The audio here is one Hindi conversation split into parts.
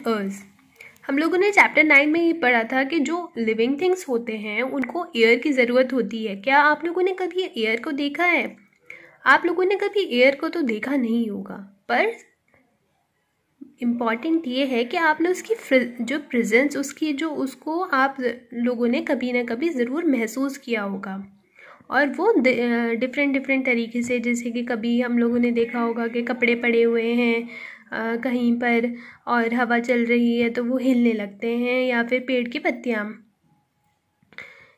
अर्थ। हम लोगों ने चैप्टर 9 में ये पढ़ा था कि जो लिविंग थिंग्स होते हैं उनको एयर की ज़रूरत होती है। क्या आप लोगों ने कभी एयर को देखा है? आप लोगों ने कभी एयर को तो देखा नहीं होगा, पर इम्पॉर्टेंट ये है कि आपने उसकी जो प्रेजेंस उसको आप लोगों ने कभी ना कभी ज़रूर महसूस किया होगा। और वो डिफरेंट तरीके से, जैसे कि कभी हम लोगों ने देखा होगा कि कपड़े पड़े हुए हैं कहीं पर और हवा चल रही है तो वो हिलने लगते हैं, या फिर पेड़ की पत्तियाँ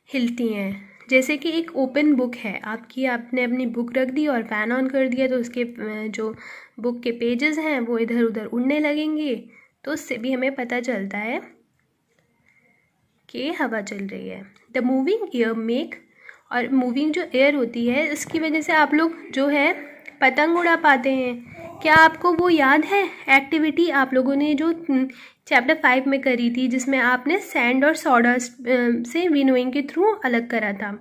हिलती हैं। जैसे कि एक ओपन बुक है आपने अपनी बुक रख दी और फ़ैन ऑन कर दिया तो उसके जो बुक के पेजेस हैं वो इधर उधर उड़ने लगेंगे। तो उससे भी हमें पता चलता है कि हवा चल रही है। द मूविंग एयर मेक, और मूविंग जो एयर होती है इसकी वजह से आप लोग जो है पतंग उड़ा पाते हैं। क्या आपको वो याद है एक्टिविटी आप लोगों ने जो चैप्टर 5 में करी थी, जिसमें आपने सैंड और सॉडस्ट से विनोइंग के थ्रू अलग करा था?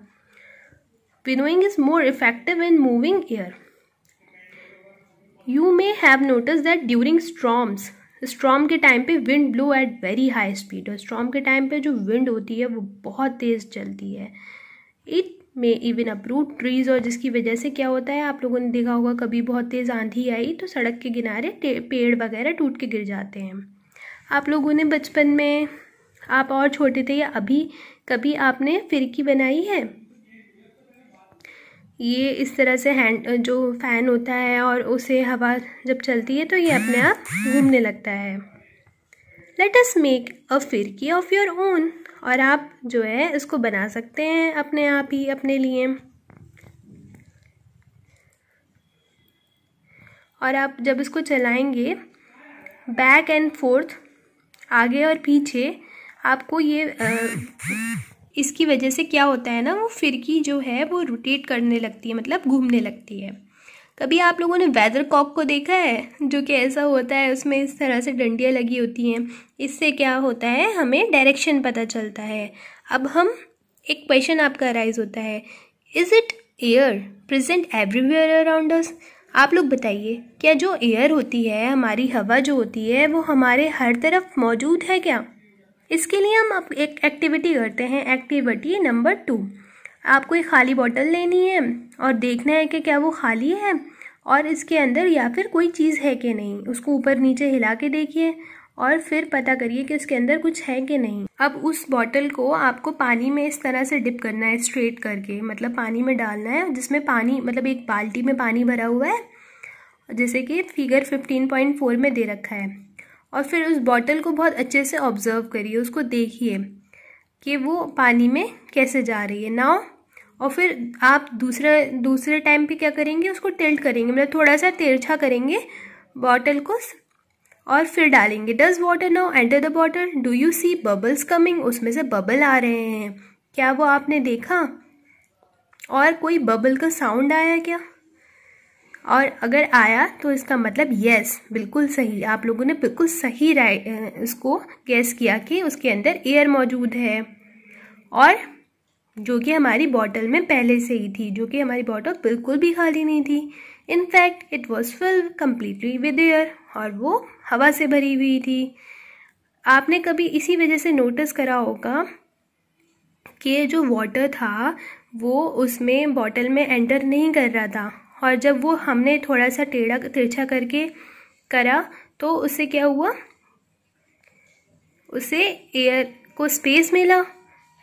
Winnowing is more effective in moving air. You may have notice that during storm के टाइम पे wind blow at very high speed, और स्टॉर्म के टाइम पे जो विंड होती है वो बहुत तेज़ चलती है। इट में इवन अप्रूट ट्रीज, और जिसकी वजह से क्या होता है, आप लोगों ने देखा होगा कभी बहुत तेज़ आंधी आई तो सड़क के किनारे पेड़ वगैरह टूट के गिर जाते हैं। आप लोगों ने बचपन में, आप और छोटे थे या अभी, कभी आपने फिरकी बनाई है? ये इस तरह से जो फ़ैन होता है और उसे हवा जब चलती है तो ये अपने आप घूमने लगता है। लेट अस मेक अ फिरकी ऑफ योर ओन, और आप जो है इसको बना सकते हैं अपने आप ही अपने लिए। और आप जब इसको चलाएंगे बैक एंड फोर्थ, आगे और पीछे, आपको ये इसकी वजह से क्या होता है ना, वो फिरकी जो है वो रोटेट करने लगती है, मतलब घूमने लगती है। कभी आप लोगों ने वेदर कॉक को देखा है, जो कि ऐसा होता है, उसमें इस तरह से डंडियाँ लगी होती हैं। इससे क्या होता है, हमें डायरेक्शन पता चलता है। अब हम एक क्वेश्चन आपका राइज होता है, is it air present everywhere around अस? आप लोग बताइए, क्या जो एयर होती है, हमारी हवा जो होती है, वो हमारे हर तरफ मौजूद है क्या? इसके लिए हम अब एक एक्टिविटी करते हैं। एक्टिविटी नंबर 2, आपको एक खाली बोतल लेनी है और देखना है कि क्या वो खाली है और इसके अंदर या फिर कोई चीज़ है कि नहीं। उसको ऊपर नीचे हिला के देखिए और फिर पता करिए कि उसके अंदर कुछ है कि नहीं। अब उस बॉटल को आपको पानी में इस तरह से डिप करना है, स्ट्रेट करके, मतलब पानी में डालना है, जिसमें पानी, मतलब एक बाल्टी में पानी भरा हुआ है, जैसे कि फिगर 15.4 में दे रखा है। और फिर उस बॉटल को बहुत अच्छे से ऑब्जर्व करिए, उसको देखिए कि वो पानी में कैसे जा रही है नाउ। और फिर आप दूसरे टाइम पे क्या करेंगे, उसको टिल्ट करेंगे, मतलब थोड़ा सा तिरछा करेंगे बॉटल को और फिर डालेंगे। Does water now enter the bottle, do you see bubbles coming? उसमें से बबल आ रहे हैं, क्या वो आपने देखा? और कोई बबल का साउंड आया क्या? और अगर आया तो इसका मतलब यस, बिल्कुल सही, आप लोगों ने बिल्कुल सही इसको गैस किया कि उसके अंदर एयर मौजूद है, और जो कि हमारी बॉटल में पहले से ही थी, जो कि हमारी बॉटल बिल्कुल भी खाली नहीं थी। In fact it was filled completely with air, और वो हवा से भरी हुई थी। आपने कभी इसी वजह से नोटिस करा होगा कि जो वाटर था वो उसमें बॉटल में एंटर नहीं कर रहा था, और जब वो हमने थोड़ा सा टेढ़ा तिरछा करके करा तो उससे क्या हुआ, उससे एयर को स्पेस मिला,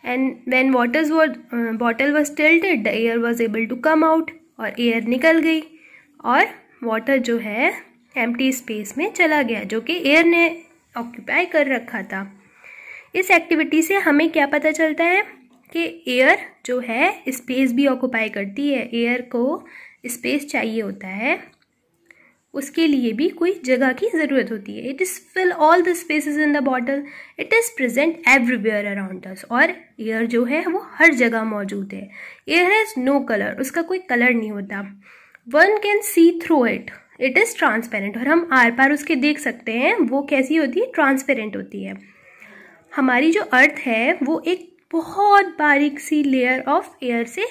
and when bottle was tilted the air was able to come out, और एयर निकल गई और वाटर जो है एम्प्टी स्पेस में चला गया, जो कि एयर ने ऑक्यूपाई कर रखा था। इस एक्टिविटी से हमें क्या पता चलता है कि एयर जो है स्पेस भी ऑक्यूपाई करती है। एयर को स्पेस चाहिए होता है, उसके लिए भी कोई जगह की ज़रूरत होती है। It is fill all the spaces in the bottle, it is present everywhere around us, और एयर जो है वो हर जगह मौजूद है। एयर हैज़ नो कलर, उसका कोई कलर नहीं होता। One can see through it, it is transparent, और हम आर पार उसके देख सकते हैं। वो कैसी होती है, ट्रांसपेरेंट होती है। हमारी जो अर्थ है वो एक बहुत बारीक सी लेयर ऑफ एयर से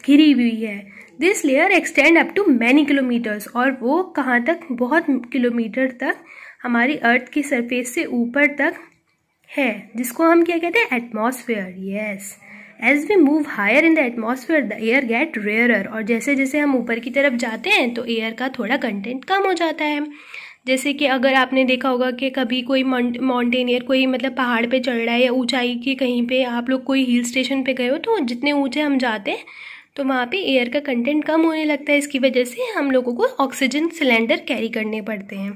घिरी हुई है। This layer extend up to many kilometres, और वो कहाँ तक, बहुत किलोमीटर तक हमारी अर्थ की सरफेस से ऊपर तक है, जिसको हम क्या कहते हैं, atmosphere. Yes, as we move higher in the atmosphere the air get rarer. और जैसे जैसे हम ऊपर की तरफ जाते हैं तो एयर का थोड़ा कंटेंट कम हो जाता है। जैसे कि अगर आपने देखा होगा कि कभी कोई माउंटेनियर कोई मतलब पहाड़ पे चढ़ रहा है या ऊंचाई के कहीं पे आप लोग कोई हिल स्टेशन पे गए हो, तो जितने ऊंचे हम जाते हैं तो वहाँ पे एयर का कंटेंट कम होने लगता है। इसकी वजह से हम लोगों को ऑक्सीजन सिलेंडर कैरी करने पड़ते हैं।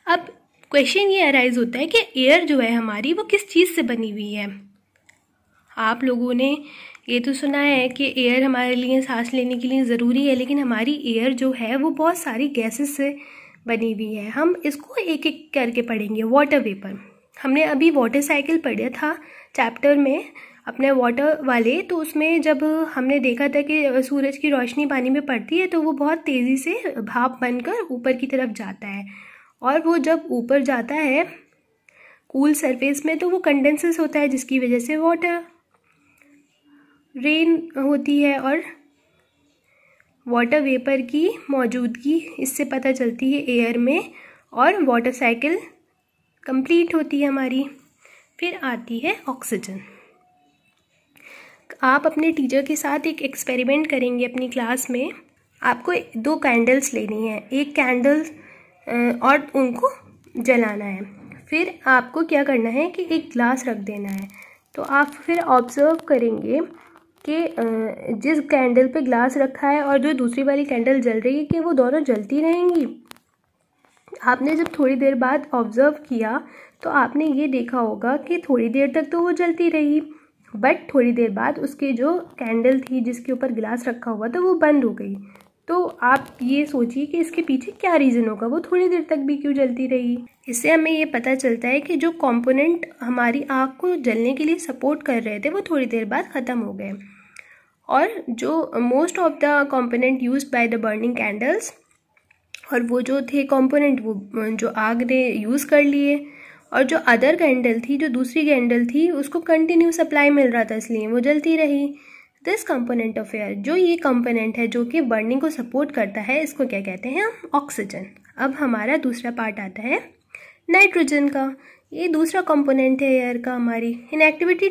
अब क्वेश्चन ये अराइज होता है कि एयर जो है हमारी वो किस चीज़ से बनी हुई है। आप लोगों ने ये तो सुना है कि एयर हमारे लिए सांस लेने के लिए ज़रूरी है, लेकिन हमारी एयर जो है वो बहुत सारी गैसेस से बनी हुई है। हम इसको एक एक करके पढ़ेंगे। वाटर वेपर, हमने अभी वाटर साइकिल पढ़ा था चैप्टर में अपने वाटर वाले, तो उसमें जब हमने देखा था कि सूरज की रोशनी पानी में पड़ती है तो वो बहुत तेज़ी से भाप बनकर ऊपर की तरफ जाता है, और वो जब ऊपर जाता है कूल सरफेस में तो वो कंडेंसेस होता है, जिसकी वजह से वाटर रेन होती है। और वाटर वेपर की मौजूदगी इससे पता चलती है एयर में, और वाटर साइकिल कंप्लीट होती है हमारी। फिर आती है ऑक्सीजन। आप अपने टीचर के साथ एक एक्सपेरिमेंट करेंगे अपनी क्लास में। आपको 2 कैंडल्स लेनी है, एक कैंडल और उनको जलाना है। फिर आपको क्या करना है कि एक ग्लास रख देना है। तो आप फिर ऑब्जर्व करेंगे कि जिस कैंडल पे ग्लास रखा है और जो दूसरी वाली कैंडल जल रही है कि वो दोनों जलती रहेंगी। आपने जब थोड़ी देर बाद ऑब्जर्व किया तो आपने ये देखा होगा कि थोड़ी देर तक तो वो जलती रही, बट थोड़ी देर बाद उसके जो कैंडल थी जिसके ऊपर गिलास रखा हुआ था वो बंद हो गई। तो आप ये सोचिए कि इसके पीछे क्या रीज़न होगा, वो थोड़ी देर तक भी क्यों जलती रही। इससे हमें ये पता चलता है कि जो कंपोनेंट हमारी आग को जलने के लिए सपोर्ट कर रहे थे वो थोड़ी देर बाद ख़त्म हो गए। और जो most of the component used by the burning candles, और वो जो थे कंपोनेंट वो जो आग ने यूज़ कर लिए, और जो अदर कैंडल थी, जो दूसरी कैंडल थी, उसको कंटिन्यू सप्लाई मिल रहा था इसलिए वो जलती रही। दिस कंपोनेंट ऑफ एयर, जो ये कंपोनेंट है जो कि बर्निंग को सपोर्ट करता है, इसको क्या कहते हैं हम, ऑक्सीजन। अब हमारा दूसरा पार्ट आता है नाइट्रोजन का। ये दूसरा कंपोनेंट है एयर का हमारी। In activity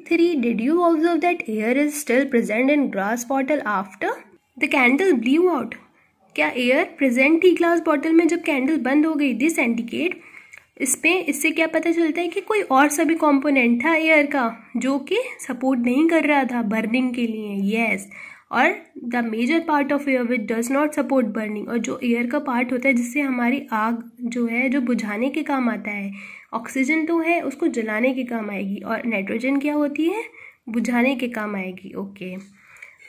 3 did you observe that air is still present in glass bottle after the candle blew out. क्या एयर प्रेजेंट थी ग्लास बॉटल में जब कैंडल बंद हो गई? दिस इंडिकेट, इससे क्या पता चलता है कि कोई और सा भी कॉम्पोनेंट था एयर का जो कि सपोर्ट नहीं कर रहा था बर्निंग के लिए। यस, और the major part of air which does not support burning, और जो एयर का पार्ट होता है जिससे हमारी आग जो है जो बुझाने के काम आता है। ऑक्सीजन तो है उसको जलाने के काम आएगी, और नाइट्रोजन क्या होती है, बुझाने के काम आएगी। ओके,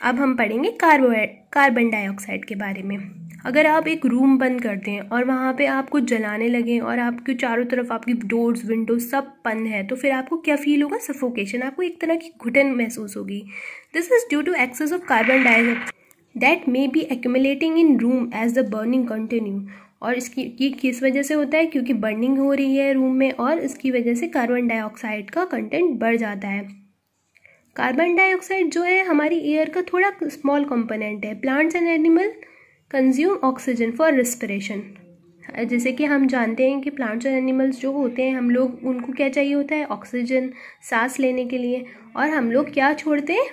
अब हम पढ़ेंगे कार्बन डाइऑक्साइड के बारे में। अगर आप एक रूम बंद कर दें और वहाँ पे आप कुछ जलाने लगें और आपके चारों तरफ आपकी डोर्स विंडोज सब बंद है, तो फिर आपको क्या फील होगा? सफोकेशन, आपको एक तरह की घुटन महसूस होगी। This is due to excess of carbon dioxide that may be accumulating in room as the burning continue. और ये किस वजह से होता है? क्योंकि बर्निंग हो रही है रूम में और इसकी वजह से कार्बन डाइऑक्साइड का कंटेंट बढ़ जाता है। कार्बन डाइऑक्साइड जो है हमारी एयर का थोड़ा स्मॉल कंपोनेंट है। Plants and animal consume oxygen for respiration. जैसे कि हम जानते हैं कि प्लांट्स एंड एनिमल्स जो होते हैं, हम लोग उनको क्या चाहिए होता है? ऑक्सीजन, सांस लेने के लिए। और हम लोग क्या छोड़ते हैं?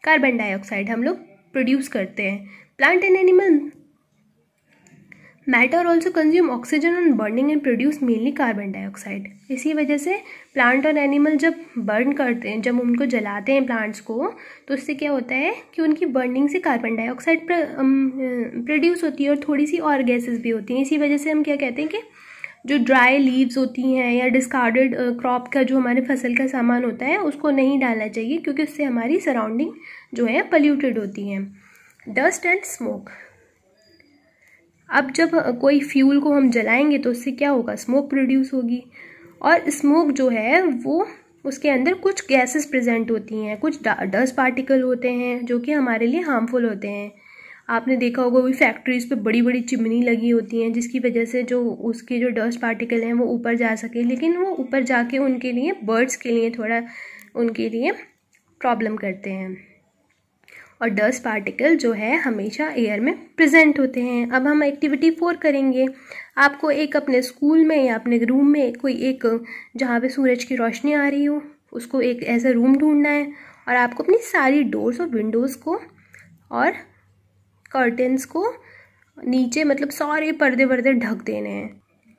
कार्बन डाइऑक्साइड हम लोग प्रोड्यूस करते हैं। Plant and animal matter also consume oxygen on burning and produce mainly carbon dioxide. इसी वजह से प्लांट और एनिमल जब बर्न करते हैं, जब उनको जलाते हैं प्लांट्स को, तो उससे क्या होता है कि उनकी बर्निंग से कार्बन डाइऑक्साइड प्रोड्यूस होती है और थोड़ी सी और गैसेस भी होती हैं। इसी वजह से हम क्या कहते हैं कि जो ड्राई लीव्स होती हैं या डिस्कार्डेड क्रॉप का जो हमारे फसल का सामान होता है उसको नहीं डालना चाहिए, क्योंकि उससे हमारी सराउंडिंग जो है पल्यूटेड होती हैं। डस्ट एंड स्मोक, अब जब कोई फ्यूल को हम जलाएंगे तो उससे क्या होगा? स्मोक प्रोड्यूस होगी, और स्मोक जो है वो उसके अंदर कुछ गैसेस प्रेजेंट होती हैं, कुछ डस्ट पार्टिकल होते हैं जो कि हमारे लिए हार्मफुल होते हैं। आपने देखा होगा कोई फैक्ट्रीज पे बड़ी बड़ी चिमनी लगी होती हैं जिसकी वजह से जो उसके जो डस्ट पार्टिकल हैं वो ऊपर जा सके, लेकिन वो ऊपर जाके उनके लिए, बर्ड्स के लिए थोड़ा उनके लिए प्रॉब्लम करते हैं। और डस्ट पार्टिकल जो है हमेशा एयर में प्रेजेंट होते हैं। अब हम एक्टिविटी 4 करेंगे। आपको एक अपने स्कूल में या अपने रूम में कोई एक जहाँ पे सूरज की रोशनी आ रही हो उसको एक ऐसा रूम ढूंढना है और आपको अपनी सारी डोर्स और विंडोज़ को और कर्टेंस को नीचे मतलब सारे पर्दे वर्दे ढक देने हैं,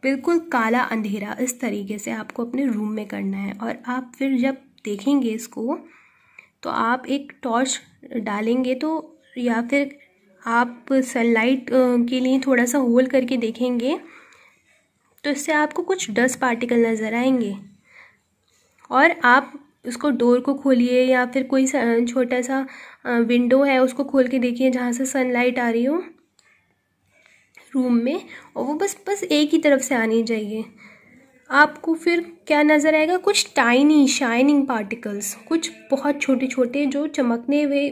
बिल्कुल काला अंधेरा इस तरीके से आपको अपने रूम में करना है। और आप फिर जब देखेंगे इसको तो आप एक टॉर्च डालेंगे तो या फिर आप सनलाइट के लिए थोड़ा सा होल करके देखेंगे तो इससे आपको कुछ डस्ट पार्टिकल नज़र आएंगे। और आप उसको डोर को खोलिए या फिर कोई छोटा सा विंडो है उसको खोल के देखिए जहाँ से सनलाइट आ रही हो रूम में, और वो बस एक ही तरफ से आनी चाहिए। आपको फिर क्या नज़र आएगा, कुछ टाइनी शाइनिंग पार्टिकल्स, कुछ बहुत छोटे छोटे जो चमकने हुए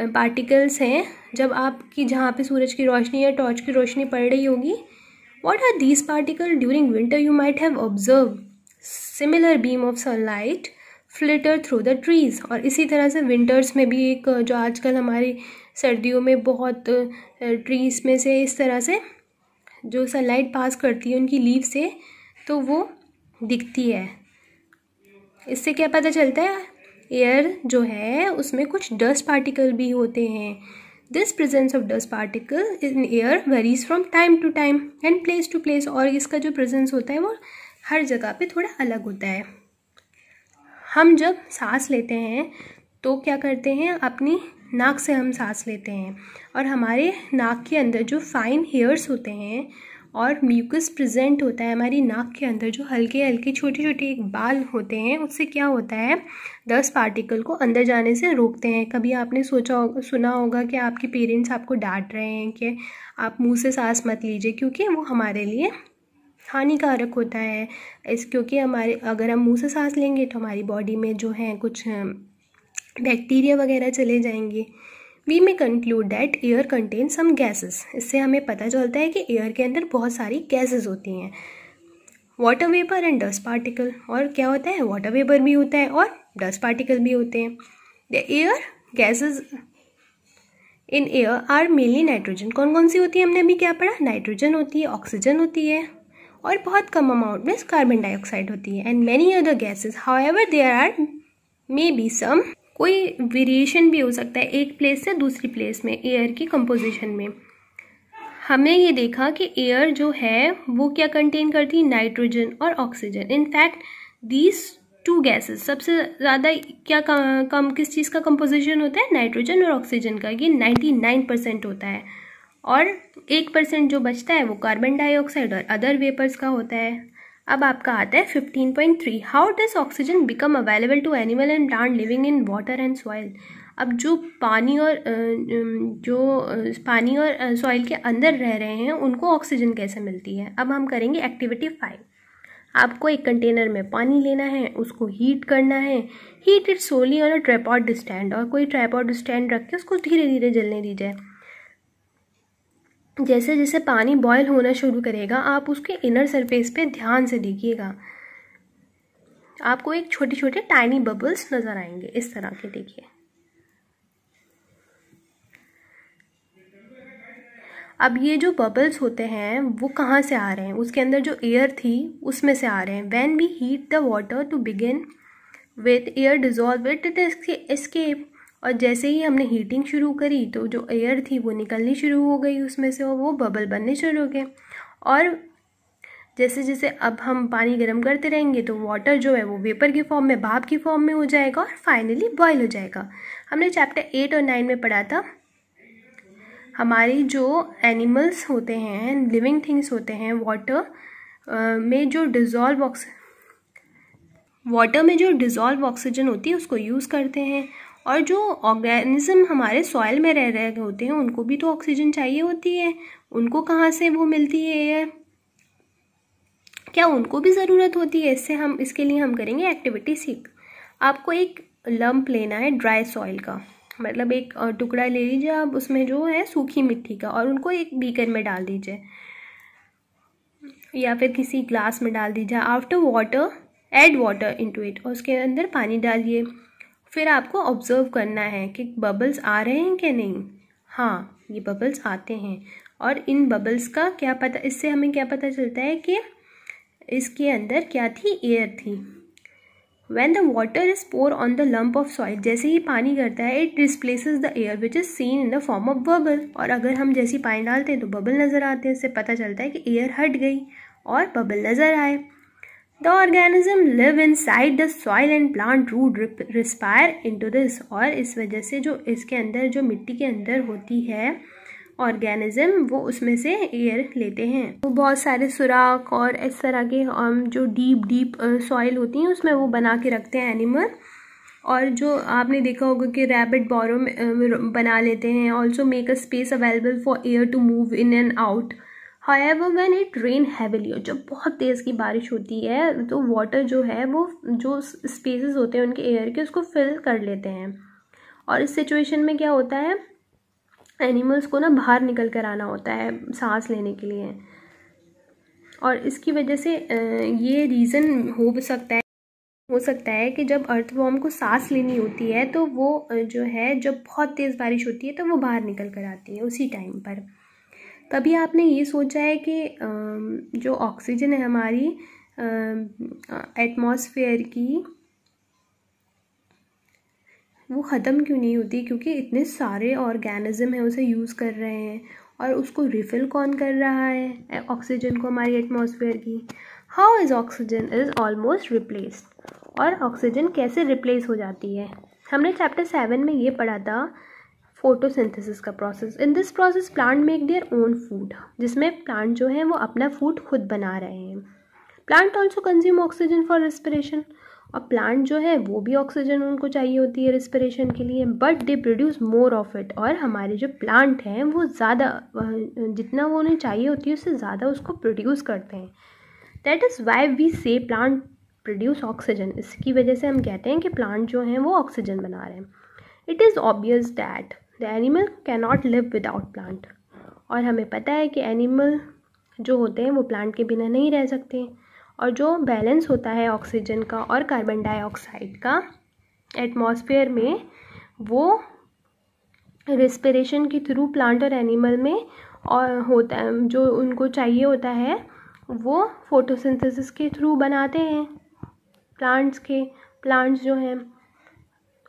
पार्टिकल्स हैं जब आपकी जहाँ पे सूरज की रोशनी या टॉर्च की रोशनी पड़ रही होगी। What are these particle? During winter you might have observe similar beam of sunlight flitter through the trees. और इसी तरह से विंटर्स में भी एक जो आजकल हमारी सर्दियों में बहुत ट्रीज़ में से इस तरह से जो सनलाइट पास करती है उनकी लीव से तो वो दिखती है। इससे क्या पता चलता है, एयर जो है उसमें कुछ डस्ट पार्टिकल भी होते हैं। This presence of dust particle in air varies from time to time and place to place. और इसका जो प्रेजेंस होता है वो हर जगह पे थोड़ा अलग होता है। हम जब सांस लेते हैं तो क्या करते हैं, अपनी नाक से हम सांस लेते हैं और हमारे नाक के अंदर जो फाइन हेयर्स होते हैं और म्यूकस प्रेजेंट होता है हमारी नाक के अंदर, जो हल्के हल्के छोटे छोटे एक बाल होते हैं, उससे क्या होता है डस्ट पार्टिकल को अंदर जाने से रोकते हैं। कभी आपने सुना होगा कि आपके पेरेंट्स आपको डांट रहे हैं कि आप मुंह से सांस मत लीजिए क्योंकि वो हमारे लिए हानिकारक होता है। क्योंकि अगर हम मुंह से सांस लेंगे तो हमारी बॉडी में जो है कुछ बैक्टीरिया वगैरह चले जाएंगे। We may conclude that air contain some gases. इससे हमें पता चलता है कि एयर के अंदर बहुत सारी गैसेस होती हैं। Water vapour and dust particle. और क्या होता है, वाटर वेपर भी होता है और डस्ट पार्टिकल भी होते हैं। The air gases in air are mainly nitrogen. कौन कौन सी होती है, हमने अभी क्या पढ़ा, नाइट्रोजन होती है, ऑक्सीजन होती है और बहुत कम अमाउंट में कार्बन डाइऑक्साइड होती है and many other gases. However there are may be some, कोई वेरिएशन भी हो सकता है एक प्लेस से दूसरी प्लेस में एयर की कंपोजिशन में। हमने ये देखा कि एयर जो है वो क्या कंटेन करती है, नाइट्रोजन और oxygen. In fact these two gases सबसे ज़्यादा क्या कम किस चीज़ का कंपोजिशन होता है, नाइट्रोजन और ऑक्सीजन का। ये 99% होता है और 1% जो बचता है वो कार्बन डाइऑक्साइड और अदर वेपर्स का होता है। अब आपका आता है 15.3, how does oxygen become available to animal and plant living in water and soil. अब जो पानी और सॉइल के अंदर रह रहे हैं उनको ऑक्सीजन कैसे मिलती है। अब हम करेंगे एक्टिविटी 5। आपको एक कंटेनर में पानी लेना है, उसको हीट करना है। Heat it solely on a tripod stand, और कोई ट्राइपॉड स्टैंड रख के उसको धीरे धीरे जलने दीजिए। जैसे जैसे पानी बॉयल होना शुरू करेगा आप उसके इनर सरफेस पे ध्यान से देखिएगा, आपको एक छोटे छोटे टाइनी बबल्स नज़र आएंगे इस तरह के। देखिए अब ये जो बबल्स होते हैं वो कहाँ से आ रहे हैं, उसके अंदर जो एयर थी उसमें से आ रहे हैं। When we heat the water to begin with air dissolve it escape. और जैसे ही हमने हीटिंग शुरू करी तो जो एयर थी वो निकलनी शुरू हो गई उसमें से और वो बबल बनने शुरू हो गए। और जैसे जैसे अब हम पानी गर्म करते रहेंगे तो वाटर जो है वो वेपर की फॉर्म में, भाप की फॉर्म में हो जाएगा और फाइनली बॉयल हो जाएगा। हमने चैप्टर 8 और 9 में पढ़ा था हमारी जो एनिमल्स होते हैं, लिविंग थिंग्स होते हैं, वाटर में जो डिज़ोल्व ऑक्सीजन होती है उसको यूज़ करते हैं। और जो ऑर्गेनिज्म हमारे सॉइल में रह रहे होते हैं उनको भी तो ऑक्सीजन चाहिए होती है, उनको कहाँ से वो मिलती है एयर, क्या उनको भी ज़रूरत होती है। इसके लिए हम करेंगे एक्टिविटी 6। आपको एक लंप लेना है ड्राई सॉइल का, मतलब एक टुकड़ा ले लीजिए आप उसमें जो है सूखी मिट्टी का, और उनको एक बीकर में डाल दीजिए या फिर किसी ग्लास में डाल दीजिए। After water add water into it, और उसके अंदर पानी डालिए। फिर आपको ऑब्जर्व करना है कि बबल्स आ रहे हैं कि नहीं। हाँ, ये बबल्स आते हैं। और इन बबल्स का क्या पता, इससे हमें क्या पता चलता है कि इसके अंदर क्या थी, एयर थी। When the water is poured on the lump of soil, जैसे ही पानी करता है, it displaces the air which is seen in the form of bubble। और अगर हम जैसे ही पानी डालते हैं तो बबल नज़र आते हैं, इससे पता चलता है कि एयर हट गई और बबल नज़र आए। The organism live inside the soil and plant root respire into this। और इस वजह से जो इसके अंदर, जो मिट्टी के अंदर होती है ऑर्गेनिज्म, वो उसमें से एयर लेते हैं। वो बहुत सारे सुराख और इस तरह के जो डीप सॉइल होती हैं उसमें वो बना के रखते हैं एनिमल। और जो आपने देखा होगा कि रैबिट बोरो में बना लेते हैं। Also make a space available for air to move in and out. However when it rain heavily, जब बहुत तेज़ की बारिश होती है तो वाटर जो है वो जो स्पेसेस होते हैं उनके एयर के, उसको फिल कर लेते हैं। और इस सिचुएशन में क्या होता है, एनिमल्स को ना बाहर निकल कर आना होता है सांस लेने के लिए। और इसकी वजह से ये रीज़न हो सकता है कि जब अर्थवॉर्म को सांस लेनी होती है तो वो जो है, जब बहुत तेज़ बारिश होती है तो वो बाहर निकल कर आती है उसी टाइम पर। कभी आपने ये सोचा है कि जो ऑक्सीजन है हमारी एटमॉस्फेयर की, वो ख़त्म क्यों नहीं होती? क्योंकि इतने सारे ऑर्गेनिज्म हैं उसे यूज़ कर रहे हैं। और उसको रिफ़िल कौन कर रहा है ऑक्सीजन को, हमारी एटमॉस्फेयर की? How is oxygen is almost replaced. और ऑक्सीजन कैसे रिप्लेस हो जाती है? हमने चैप्टर 7 में ये पढ़ा था, फोटोसिंथेसिस का process. In this process plant make their own food, जिसमें प्लांट जो है वो अपना फूड खुद बना रहे हैं। Plant also consume oxygen for respiration. और प्लांट जो है वो भी ऑक्सीजन उनको चाहिए होती है रेस्पिरेशन के लिए, but they produce more of it. और हमारे जो प्लांट हैं वो ज़्यादा, जितना वो उन्हें चाहिए होती है उससे ज़्यादा उसको प्रोड्यूस करते हैं। दैट इज़ वाई वी से प्लांट प्रोड्यूस ऑक्सीजन। इसकी वजह से हम कहते हैं कि प्लांट जो हैं वो ऑक्सीजन बना रहे हैं। It is obvious that the animal can not live without plant. और हमें पता है कि एनिमल जो होते हैं वो प्लांट के बिना नहीं रह सकते। और जो बैलेंस होता है ऑक्सीजन का और कार्बन डाइऑक्साइड का एटमॉस्फेयर में, वो रेस्पिरेशन के थ्रू प्लांट और एनिमल में और होता है, जो उनको चाहिए होता है वो फोटोसिंथेसिस के थ्रू बनाते हैं प्लांट्स जो हैं।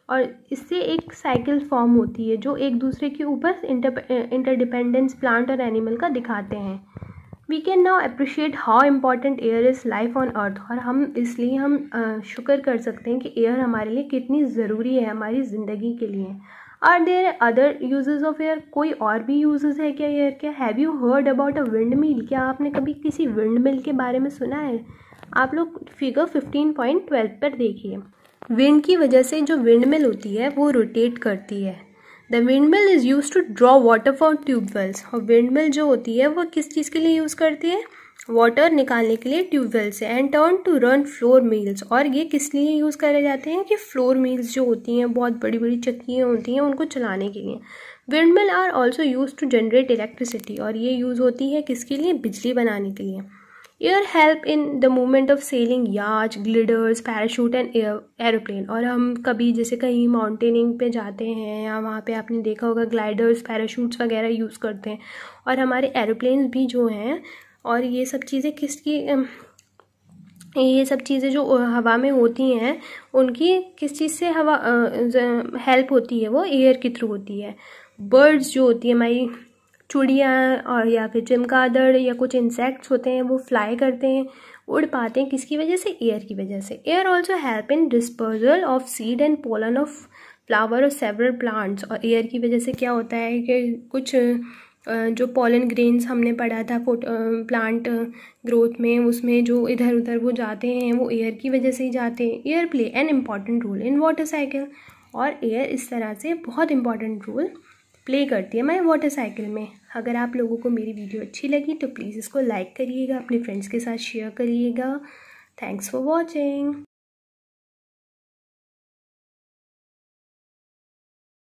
और इससे एक साइकिल फॉर्म होती है जो एक दूसरे के ऊपर इंटरडिपेंडेंस प्लांट और एनिमल का दिखाते हैं। We can now appreciate how important air is life on earth. और हम शुक्र कर सकते हैं कि एयर हमारे लिए कितनी ज़रूरी है हमारी ज़िंदगी के लिए। Are there other uses of air? कोई और भी यूजेस है क्या एयर के? Have you heard about a windmill? क्या आपने कभी किसी विंड मिल के बारे में सुना है? आप लोग फिगर 15.12 पर देखिए। विंड की वजह से जो विंड मिल होती है वो रोटेट करती है। The windmill is use to draw water from tubewells. और विंड मिल जो होती है वो किस चीज़ के लिए यूज़ करती है? वाटर निकालने के लिए ट्यूबवेल से। And turn to run flour mills. और ये किस लिए यूज़ करे जाते हैं? कि फ्लोर मिल्स जो होती हैं, बहुत बड़ी बड़ी चक्कियाँ होती हैं, उनको चलाने के लिए। Windmill are also use to generate electricity. और ये यूज़ होती है किसके लिए? बिजली बनाने के लिए। Air help in the movement of selling याच, ग्लिडर्स, पैराशूट एंड एरोप्लेन। और हम कभी जैसे कहीं माउंटेनिंग पे जाते हैं या वहाँ पे आपने देखा होगा ग्लाइडर्स, पैराशूट्स वगैरह यूज़ करते हैं। और हमारे एरोप्लेन भी जो हैं, और ये सब चीज़ें जो हवा में होती हैं, उनकी किस चीज़ से हवा हेल्प होती है? वो एयर के थ्रू होती है। बर्ड्स जो होती है हमारी चिड़ियाँ और या फिर चमगादड़ या कुछ इंसेक्ट्स होते हैं, वो फ्लाई करते हैं, उड़ पाते हैं, किसकी वजह से? एयर की वजह से। Air also help in dispersal of seed and pollen of flower और सेवरल प्लांट्स। और एयर की वजह से क्या होता है कि कुछ जो पोलन ग्रेन्स हमने पढ़ा था प्लांट ग्रोथ में, उसमें जो इधर उधर वो जाते हैं वो एयर की वजह से ही जाते हैं। Air play an important role in water cycle. और एयर इस तरह से बहुत इंपॉर्टेंट रोल प्ले करती है हमारे वाटर साइकिल में। अगर आप लोगों को मेरी वीडियो अच्छी लगी तो प्लीज़ इसको लाइक करिएगा, अपने फ्रेंड्स के साथ शेयर करिएगा। Thanks for watching.